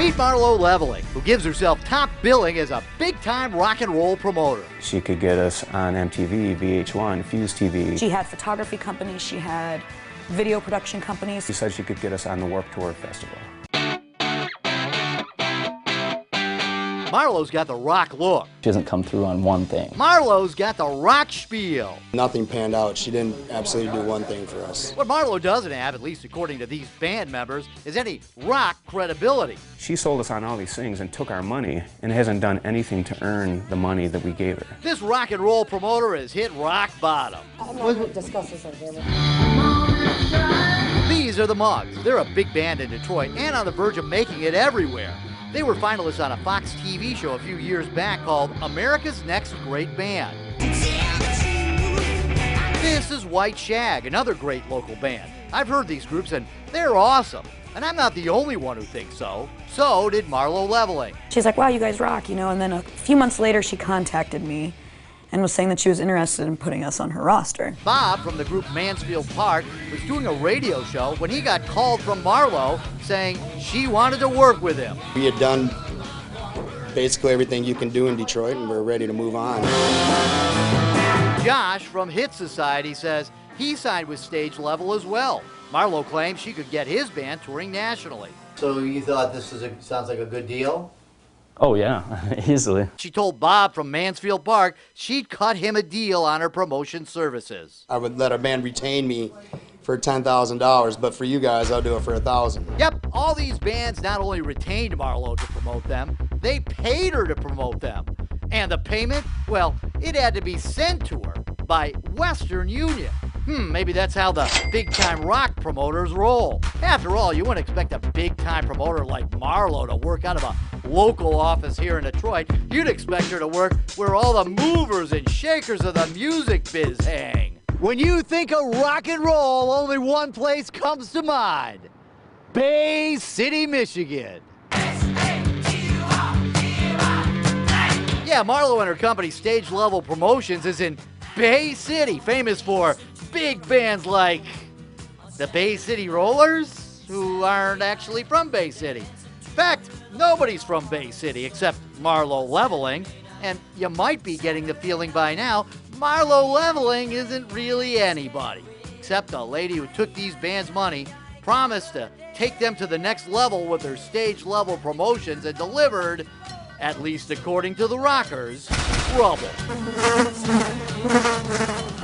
Meet Marlo Leveling, who gives herself top billing as a big-time rock and roll promoter. She could get us on MTV, VH1, Fuse TV. She had photography companies, she had video production companies. She said she could get us on the Warped Tour Festival. Marlo's got the rock look. She doesn't come through on one thing. Marlo's got the rock spiel. Nothing panned out. She didn't absolutely do one thing for us. What Marlo doesn't have, at least according to these band members, is any rock credibility. She sold us on all these things and took our money and hasn't done anything to earn the money that we gave her. This rock and roll promoter has hit rock bottom. I'm not going to discuss this on camera. These are the Mugs. They're a big band in Detroit and on the verge of making it everywhere. They were finalists on a Fox TV show a few years back called America's Next Great Band. This is White Shag, another great local band. I've heard these groups and they're awesome. And I'm not the only one who thinks so. So did Marlo Leveling. She's like, wow, you guys rock, you know, and then a few months later she contacted me and was saying that she was interested in putting us on her roster. Bob from the group Mansfield Park was doing a radio show when he got called from Marlo saying she wanted to work with him. We had done basically everything you can do in Detroit, and we're ready to move on. Josh from Hit Society says he signed with Stage Level as well. Marlo claims she could get his band touring nationally. So you thought this sounds like a good deal? Oh yeah, easily. She told Bob from Mansfield Park she'd cut him a deal on her promotion services. I would let our band retain me for $10,000, but for you guys, I'll do it for $1,000. Yep, all these bands not only retained Marlo to promote them, they paid her to promote them. And the payment, well, it had to be sent to her by Western Union. Maybe that's how the big-time rock promoters roll. After all, you wouldn't expect a big-time promoter like Marlo to work out of a local office here in Detroit. You'd expect her to work where all the movers and shakers of the music biz hang. When you think of rock and roll, only one place comes to mind. Bay City, Michigan. Yeah, Marlo and her company Stage Level Promotions is in Bay City, famous for big bands like the Bay City Rollers, who aren't actually from Bay City. In fact, nobody's from Bay City except Marlo Leveling, and you might be getting the feeling by now, Marlo Leveling isn't really anybody, except a lady who took these bands' money, promised to take them to the next level with her Stage Level Promotions, and delivered, at least according to the Rockers, rubble.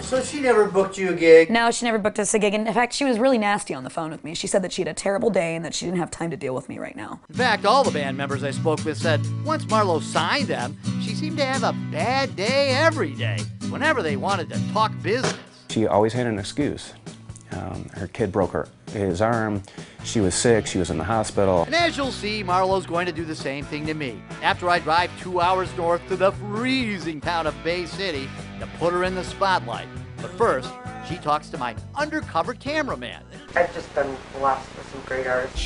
So she never booked you a gig? No, she never booked us a gig. And in fact, she was really nasty on the phone with me. She said that she had a terrible day and that she didn't have time to deal with me right now. In fact, all the band members I spoke with said once Marlo signed them, she seemed to have a bad day every day, whenever they wanted to talk business. She always had an excuse. Her kid broke his arm, she was sick, she was in the hospital. And as you'll see, Marlo's going to do the same thing to me. After I drive 2 hours north to the freezing town of Bay City to put her in the spotlight. But first, she talks to my undercover cameraman. I've just been blessed with some great artists.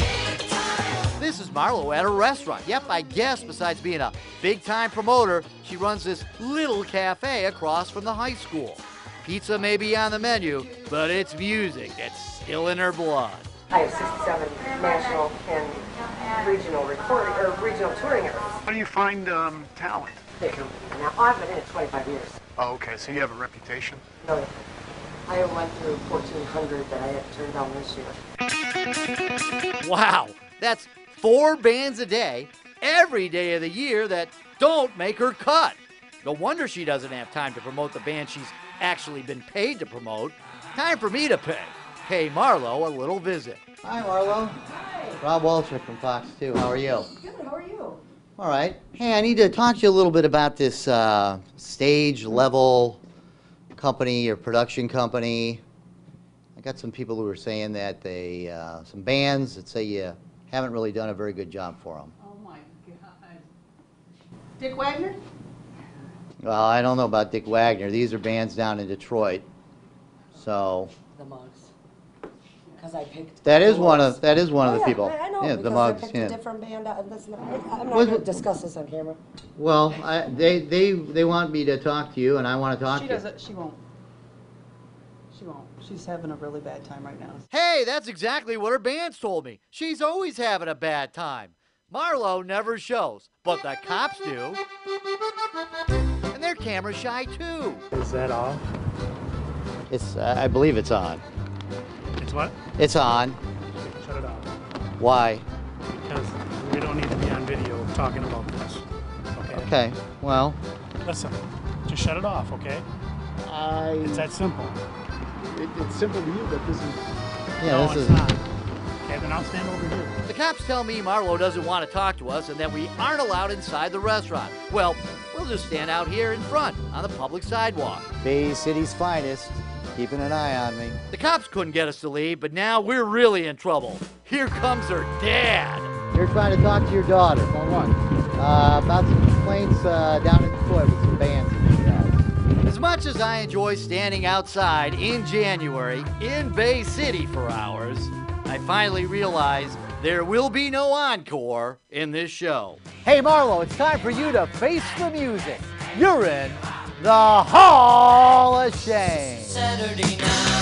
This is Marlo at a restaurant. Yep, I guess besides being a big-time promoter, she runs this little cafe across from the high school. Pizza may be on the menu, but it's music that's still in her blood. I have 67 national and regional regional touring artists. How do you find talent? Now, I've been in it 25 years. Oh, okay, so you have a reputation? No, I went through 1,400 that I had to turn down this year. Wow, that's 4 bands a day, every day of the year that don't make her cut. No wonder she doesn't have time to promote the band she's actually been paid to promote. Time for me to pay Marlo a little visit. Hi, Marlo. Hi. Rob Waltrip from Fox 2. How are you? Good, how are you? All right. Hey, I need to talk to you a little bit about this Stage Level company or production company. I got some people who are saying that some bands that say you haven't really done a very good job for them. Oh my God. Dick Wagner? Well, I don't know about Dick Wagner. These are bands down in Detroit. So The Mugs. Because I picked. that is one of the yeah, people. I know, Yeah, because the Mugs. I picked Yeah. a different band. I'm not Was going to it- discuss this on camera. Well, they want me to talk to you, and I want to talk She to you. doesn't, she won't. She won't. She's having a really bad time right now. Hey, that's exactly what her band's told me. She's always having a bad time. Marlo never shows, but the cops do. And they're camera shy too. Is that off? It's, I believe it's on. It's what? It's on. Shut it off. Why? Because we don't need to be on video talking about this. Okay? Okay, well, Listen, just shut it off, okay? It's that simple. It's simple to you, but this is... yeah, no, this it's is... not. Okay, then I'll stand over here. The cops tell me Marlo doesn't want to talk to us and that we aren't allowed inside the restaurant. Well, we'll just stand out here in front on the public sidewalk. Bay City's finest, keeping an eye on me. The cops couldn't get us to leave, but now we're really in trouble. Here comes her dad. You're trying to talk to your daughter. For what? About some complaints down in Detroit with some bands and things. As much as I enjoy standing outside in January in Bay City for hours, I finally realize there will be no encore in this show. Hey Marlo, it's time for you to face the music. You're in the Hall of Shame. Saturday night.